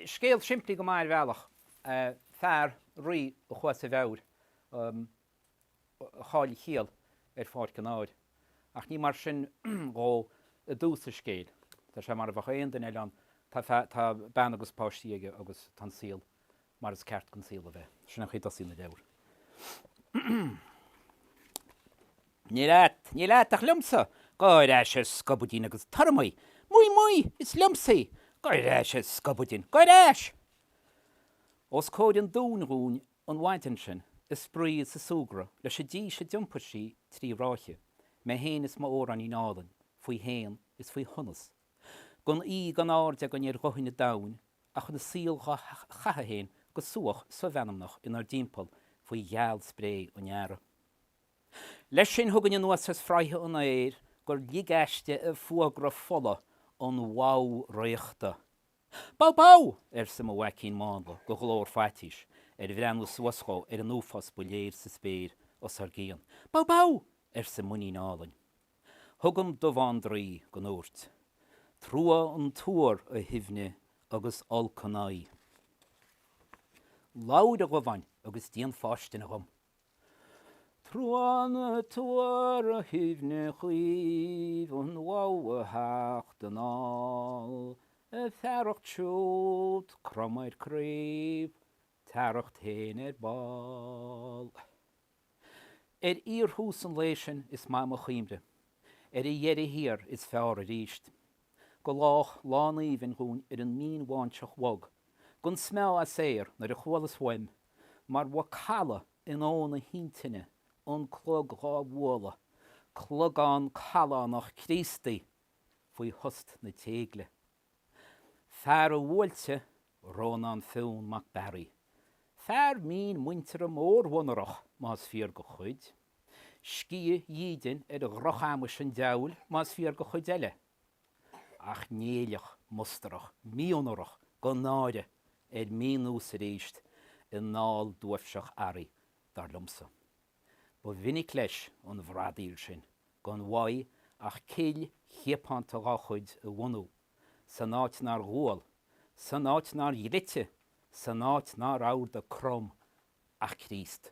scéal siimplí go mair bhealach fear rí a chuas a bheabhar cháil chéal fáid gan áir. Ach ní mar sin gá a dús a scéal. Tá sé mar a bheith aon den eile tá ben agus páistíige agus tan síl mar is ceart gon síl a bheith. Sinna chu dasí na deabhar. Ní leat ach lumsa. Gáir eise scabudín agus tarmaí. Mui, is lumsaí. Gáir eise scabudín. Gáir eis! Os cóid an dúnrún an bhaintin sin is sprí sa súgra leis sé dí sé diompa sí trí ráithe. Me héin is má ór an í nálan. Fuoi héin is fuoi hunas. Gon gan áirde gan ar roihin na dain ach na síl chatha héin go suach sa bhenamnach in ar dímpel fuoi gheall spré an neara. Leis sin thugann an nuas as freithe an éir gur ligeiste a fuagra fola an wow roiachta. Bau! Sa mo wecín mála go glór faitis bhreanú suasá an úfas buléir sa spéir os ar géan. Bau! Sa muí nálainn. Thugam do bhain drí go nóirt. Trua an túir a himhne agus alcanáí. Láud a go bhain agus díon fáiste na gom. Trua an túir a himhne chuomh an wow a heacht an áil. Fearracht siút, cromaid críb, tearracht héin ball. Hús an léisin is má mo chiimde. I dhéirí hir is fearr a ríist. Go lách lánaíhann hún an mín bhainteach wog. Gon smell a séir nar a chhualas weim, mar wa chala in óna híntaine, an clog gá bhla, clog an chala nach Christi, faoi hust na tégle. Fear a bhúilte, rón an fiún mac berry. Fear mín muintir a mór wonarach, más fiar go chuid. Scia dídin a rochamas an deall, más fiar go chuid eile. Ach néalach, musterach, míonarach, go náide, míús a ríist, in nál dúfseach ari dar lumsa. Ba vinnig leis an bhradíl sin, gon wai ach céil chiapant a gachuid a wonú. San áit nar ghóil, san áit nar dhlitte, san áit nar áir de crom ach Christ.